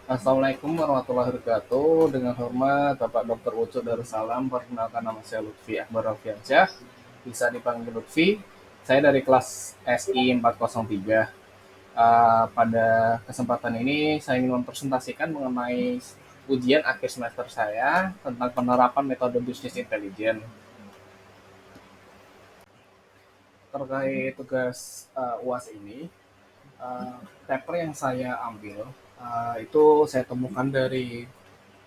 Assalamualaikum warahmatullahi wabarakatuh. Dengan hormat Bapak Dr. Ucu Darussalam, perkenalkan nama saya Lutfi Akbar Alfiansyah, bisa dipanggil Lutfi. Saya dari kelas SI 403. Pada kesempatan ini saya ingin mempresentasikan mengenai ujian akhir semester saya tentang penerapan metode bisnis intelijen. Terkait tugas UAS ini, paper yang saya ambil itu saya temukan dari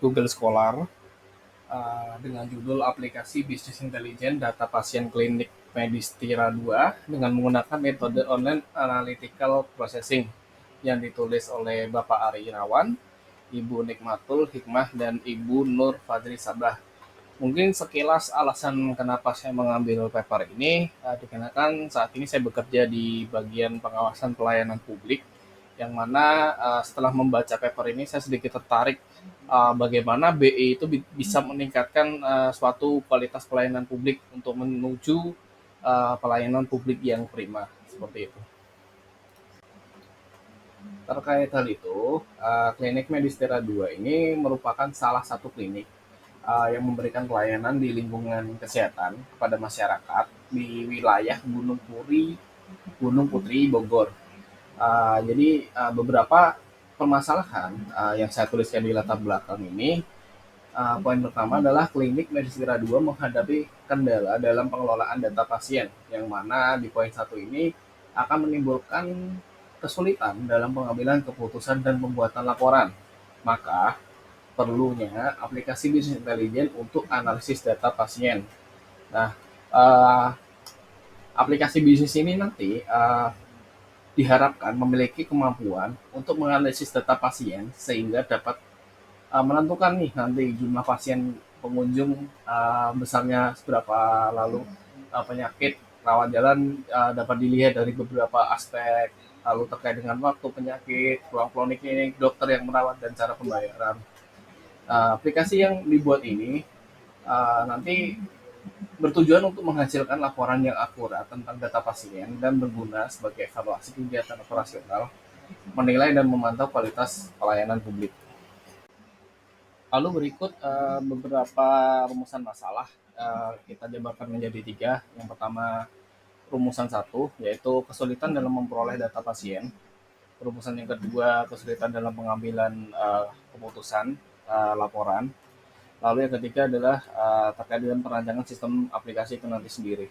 Google Scholar dengan judul aplikasi bisnis intelijen data pasien klinik medis Tira 2 dengan menggunakan metode online analytical processing yang ditulis oleh Bapak Ari Irawan, Ibu Nikmatul Hikmah, dan Ibu Nur Fadri Sabah. Mungkin sekilas alasan kenapa saya mengambil paper ini, dikarenakan saat ini saya bekerja di bagian pengawasan pelayanan publik, yang mana setelah membaca paper ini saya sedikit tertarik bagaimana BI itu bisa meningkatkan suatu kualitas pelayanan publik untuk menuju pelayanan publik yang prima, seperti itu. Terkait hal itu, klinik Medistera 2 ini merupakan salah satu klinik yang memberikan pelayanan di lingkungan kesehatan kepada masyarakat di wilayah Gunung Putri, Bogor. Jadi beberapa permasalahan yang saya tuliskan di latar belakang ini, poin pertama adalah klinik Medistera 2 menghadapi kendala dalam pengelolaan data pasien, yang mana di poin satu ini akan menimbulkan kesulitan dalam pengambilan keputusan dan pembuatan laporan. Maka perlunya aplikasi bisnis intelijen untuk analisis data pasien. Nah, uh, aplikasi bisnis ini nanti diharapkan memiliki kemampuan untuk menganalisis data pasien sehingga dapat menentukan nih nanti jumlah pasien pengunjung, besarnya seberapa, lalu penyakit rawat jalan dapat dilihat dari beberapa aspek, lalu terkait dengan waktu penyakit, peluang klinik, dokter yang merawat, dan cara pembayaran. Aplikasi yang dibuat ini nanti bertujuan untuk menghasilkan laporan yang akurat tentang data pasien dan berguna sebagai evaluasi kegiatan operasional, menilai dan memantau kualitas pelayanan publik. Lalu berikut beberapa rumusan masalah kita jabarkan menjadi tiga. Yang pertama, rumusan satu, yaitu kesulitan dalam memperoleh data pasien. Rumusan yang kedua, kesulitan dalam pengambilan keputusan laporan. Lalu yang ketiga adalah terkait dengan perancangan sistem aplikasi itu nanti sendiri.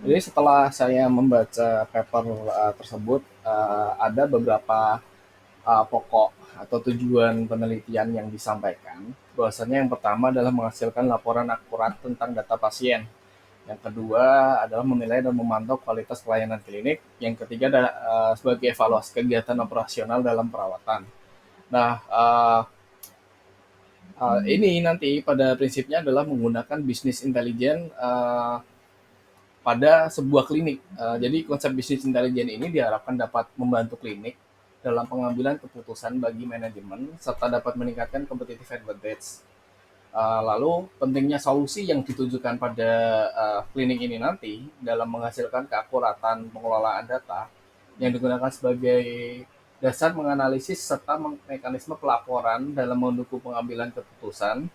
Jadi setelah saya membaca paper tersebut, ada beberapa pokok atau tujuan penelitian yang disampaikan. Bahwasanya yang pertama adalah menghasilkan laporan akurat tentang data pasien. Yang kedua adalah menilai dan memantau kualitas pelayanan klinik. Yang ketiga adalah sebagai evaluasi kegiatan operasional dalam perawatan. Nah, ini nanti pada prinsipnya adalah menggunakan bisnis intelijen pada sebuah klinik. Jadi konsep bisnis intelijen ini diharapkan dapat membantu klinik dalam pengambilan keputusan bagi manajemen serta dapat meningkatkan competitive advantage. Lalu pentingnya solusi yang ditujukan pada klinik ini nanti dalam menghasilkan keakuratan pengelolaan data yang digunakan sebagai dasar menganalisis serta mekanisme pelaporan dalam mendukung pengambilan keputusan.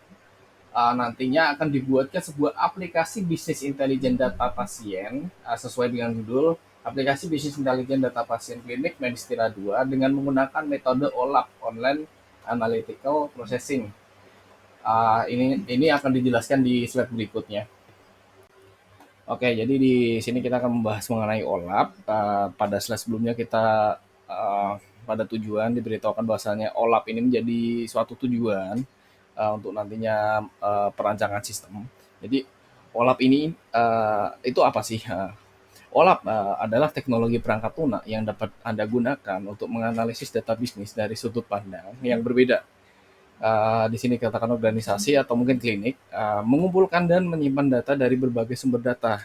Nantinya akan dibuatkan sebuah aplikasi bisnis intelijen data pasien sesuai dengan judul aplikasi bisnis intelijen data pasien klinik Medistira 2 dengan menggunakan metode OLAP, Online Analytical Processing. Ini akan dijelaskan di slide berikutnya. Oke, jadi di sini kita akan membahas mengenai OLAP. Pada slide sebelumnya kita pada tujuan diberitahukan bahwasanya OLAP ini menjadi suatu tujuan untuk nantinya perancangan sistem. Jadi OLAP ini itu apa sih? OLAP adalah teknologi perangkat lunak yang dapat Anda gunakan untuk menganalisis data bisnis dari sudut pandang yang berbeda. Di sini katakan organisasi atau mungkin klinik mengumpulkan dan menyimpan data dari berbagai sumber data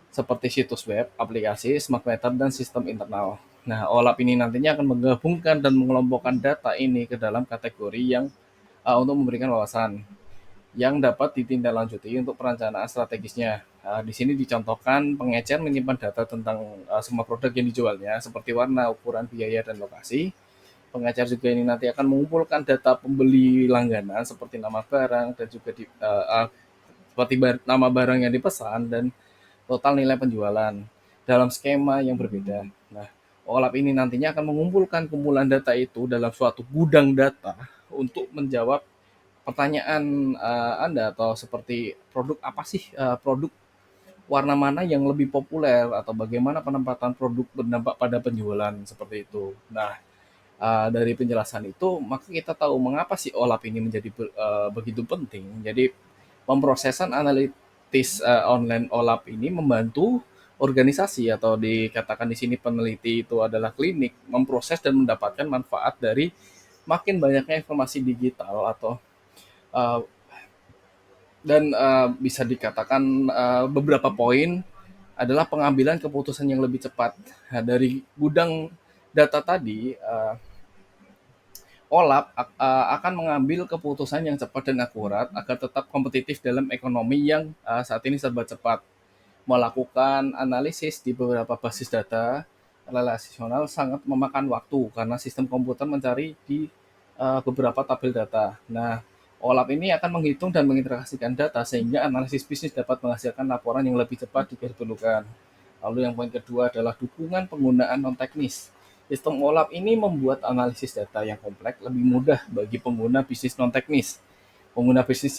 seperti situs web, aplikasi, smart meter, dan sistem internal. Nah, OLAP ini nantinya akan menggabungkan dan mengelompokkan data ini ke dalam kategori yang untuk memberikan wawasan yang dapat ditindaklanjuti untuk perencanaan strategisnya. Di sini dicontohkan pengecer menyimpan data tentang semua produk yang dijualnya, seperti warna, ukuran, biaya, dan lokasi. Pengecer juga ini nanti akan mengumpulkan data pembeli langganan seperti nama barang dan juga seperti nama barang yang dipesan dan total nilai penjualan dalam skema yang berbeda. Nah, OLAP ini nantinya akan mengumpulkan kumpulan data itu dalam suatu gudang data untuk menjawab pertanyaan Anda atau seperti produk apa sih produk warna mana yang lebih populer atau bagaimana penempatan produk berdampak pada penjualan seperti itu. Nah, dari penjelasan itu maka kita tahu mengapa si OLAP ini menjadi begitu penting. Jadi pemrosesan analitis online OLAP ini membantu organisasi atau dikatakan di sini peneliti itu adalah klinik memproses dan mendapatkan manfaat dari makin banyaknya informasi digital atau uh, bisa dikatakan beberapa poin adalah pengambilan keputusan yang lebih cepat. Nah, dari gudang data tadi, OLAP akan mengambil keputusan yang cepat dan akurat agar tetap kompetitif dalam ekonomi yang saat ini serba cepat. Melakukan analisis di beberapa basis data relasional sangat memakan waktu karena sistem komputer mencari di beberapa tabel data. Nah, OLAP ini akan menghitung dan mengintegrasikan data sehingga analisis bisnis dapat menghasilkan laporan yang lebih cepat jika diperlukan. Lalu yang poin kedua adalah dukungan penggunaan non-teknis. Sistem OLAP ini membuat analisis data yang kompleks lebih mudah bagi pengguna bisnis non-teknis. Pengguna bisnis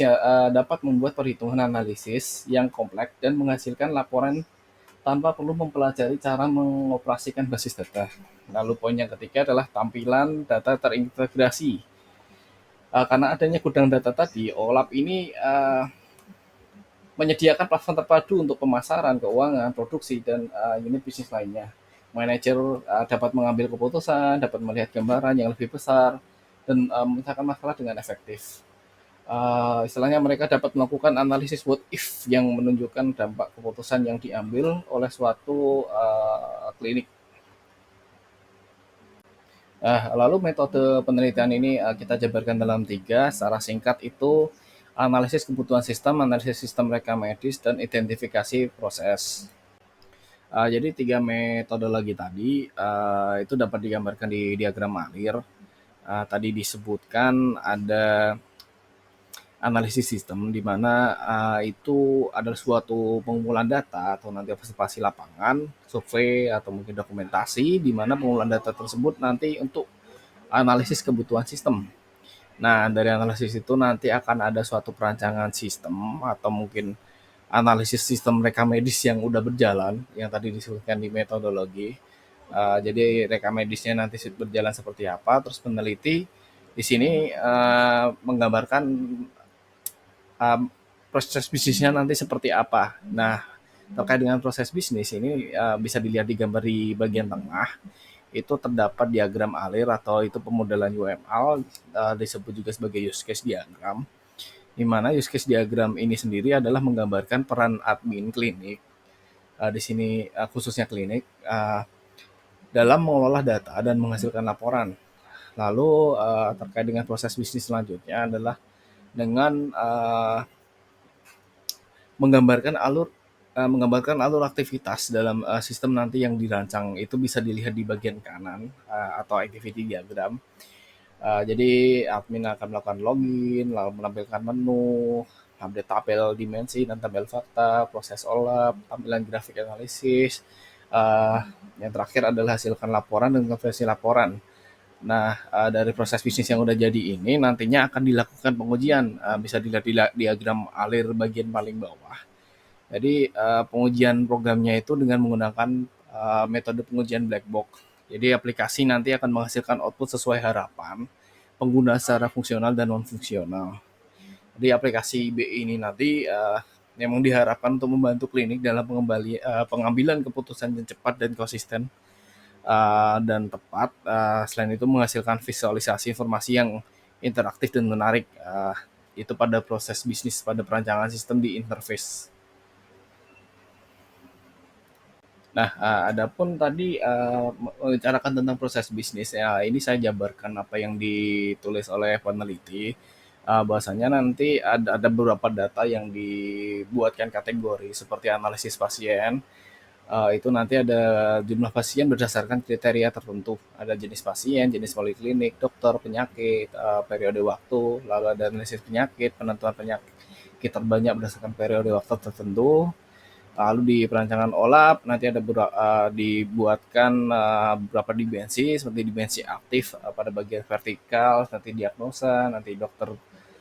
dapat membuat perhitungan analisis yang kompleks dan menghasilkan laporan tanpa perlu mempelajari cara mengoperasikan basis data. Lalu poin yang ketiga adalah tampilan data terintegrasi. Karena adanya gudang data tadi, OLAP ini menyediakan platform terpadu untuk pemasaran, keuangan, produksi, dan unit bisnis lainnya. Manajer dapat mengambil keputusan, dapat melihat gambaran yang lebih besar, dan memecahkan masalah dengan efektif. Istilahnya mereka dapat melakukan analisis what if yang menunjukkan dampak keputusan yang diambil oleh suatu klinik. Lalu metode penelitian ini kita jabarkan dalam tiga. Secara singkat itu analisis kebutuhan sistem, analisis sistem rekam medis, dan identifikasi proses. Jadi tiga metodologi tadi itu dapat digambarkan di diagram alir. Tadi disebutkan ada analisis sistem di mana itu adalah suatu pengumpulan data atau nanti observasi lapangan, survei atau mungkin dokumentasi di mana pengumpulan data tersebut nanti untuk analisis kebutuhan sistem. Nah, dari analisis itu nanti akan ada suatu perancangan sistem atau mungkin analisis sistem rekam medis yang udah berjalan yang tadi disebutkan di metodologi. Jadi rekam medisnya nanti berjalan seperti apa, terus peneliti di sini menggambarkan proses bisnisnya nanti seperti apa. Nah, terkait dengan proses bisnis ini bisa dilihat di gambar di bagian tengah. Itu terdapat diagram alir atau itu pemodelan UML disebut juga sebagai use case diagram. Di mana use case diagram ini sendiri adalah menggambarkan peran admin klinik di sini khususnya klinik dalam mengelola data dan menghasilkan laporan. Lalu terkait dengan proses bisnis selanjutnya adalah dengan menggambarkan alur aktivitas dalam sistem nanti yang dirancang itu bisa dilihat di bagian kanan atau activity diagram. Jadi admin akan melakukan login, lalu menampilkan menu, update tabel dimensi dan tabel fakta, proses OLAP, tampilan grafik analisis. Yang terakhir adalah hasilkan laporan dan konversi laporan. Nah, dari proses bisnis yang udah jadi ini nantinya akan dilakukan pengujian. Bisa dilihat di diagram alir bagian paling bawah. Jadi pengujian programnya itu dengan menggunakan metode pengujian black box. Jadi aplikasi nanti akan menghasilkan output sesuai harapan pengguna secara fungsional dan non fungsional. Jadi aplikasi BI ini nanti memang diharapkan untuk membantu klinik dalam pengambilan keputusan yang cepat dan konsisten dan tepat. Selain itu menghasilkan visualisasi informasi yang interaktif dan menarik. Itu pada proses bisnis, pada perancangan sistem di interface. Nah, adapun tadi membicarakan tentang proses bisnis, ya ini saya jabarkan apa yang ditulis oleh peneliti. Bahwasanya nanti ada beberapa data yang dibuatkan kategori seperti analisis pasien, Itu nanti ada jumlah pasien berdasarkan kriteria tertentu. Ada jenis pasien, jenis poliklinik, dokter, penyakit, periode waktu, lalu ada analisis penyakit, penentuan penyakit terbanyak berdasarkan periode waktu tertentu. Lalu di perancangan OLAP nanti ada dibuatkan beberapa dimensi seperti dimensi aktif pada bagian vertikal, nanti diagnosa, nanti dokter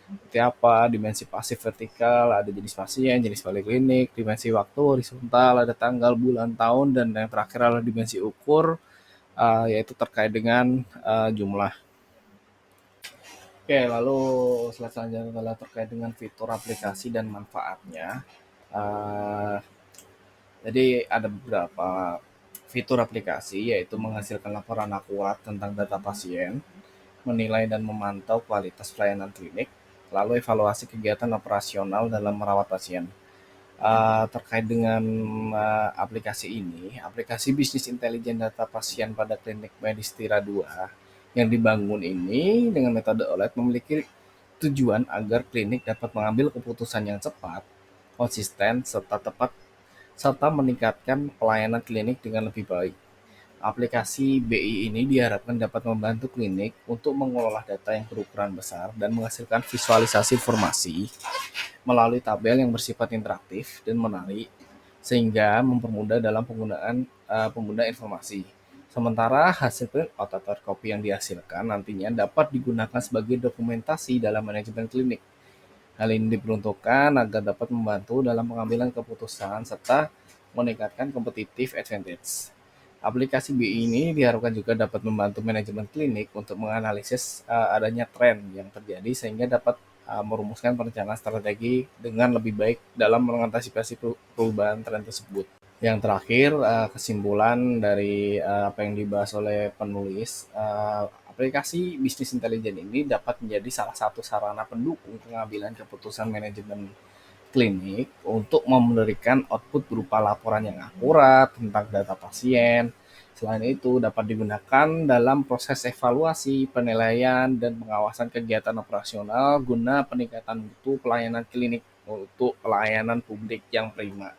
seperti apa, dimensi pasif vertikal, ada jenis pasien, jenis poliklinik, dimensi waktu horizontal, ada tanggal, bulan, tahun, dan yang terakhir adalah dimensi ukur, yaitu terkait dengan jumlah. Oke, lalu selanjutnya adalah terkait dengan fitur aplikasi dan manfaatnya. Uh, jadi ada beberapa fitur aplikasi, yaitu menghasilkan laporan akurat tentang data pasien, menilai dan memantau kualitas pelayanan klinik, lalu evaluasi kegiatan operasional dalam merawat pasien. Terkait dengan aplikasi ini, aplikasi bisnis intelijen data pasien pada klinik Medistira 2 yang dibangun ini dengan metode OLED memiliki tujuan agar klinik dapat mengambil keputusan yang cepat, konsisten, serta tepat, serta meningkatkan pelayanan klinik dengan lebih baik. Aplikasi BI ini diharapkan dapat membantu klinik untuk mengelola data yang berukuran besar dan menghasilkan visualisasi informasi melalui tabel yang bersifat interaktif dan menarik, sehingga mempermudah dalam penggunaan pengguna informasi. Sementara hasil print out atau copy yang dihasilkan nantinya dapat digunakan sebagai dokumentasi dalam manajemen klinik. Hal ini diperuntukkan agar dapat membantu dalam pengambilan keputusan serta meningkatkan competitive advantage. Aplikasi BI ini diharapkan juga dapat membantu manajemen klinik untuk menganalisis adanya tren yang terjadi sehingga dapat merumuskan perencanaan strategi dengan lebih baik dalam mengantisipasi perubahan tren tersebut. Yang terakhir, kesimpulan dari apa yang dibahas oleh penulis, aplikasi bisnis intelijen ini dapat menjadi salah satu sarana pendukung pengambilan keputusan manajemen klinik untuk memberikan output berupa laporan yang akurat tentang data pasien. Selain itu, dapat digunakan dalam proses evaluasi, penilaian, dan pengawasan kegiatan operasional guna peningkatan mutu pelayanan klinik untuk pelayanan publik yang prima.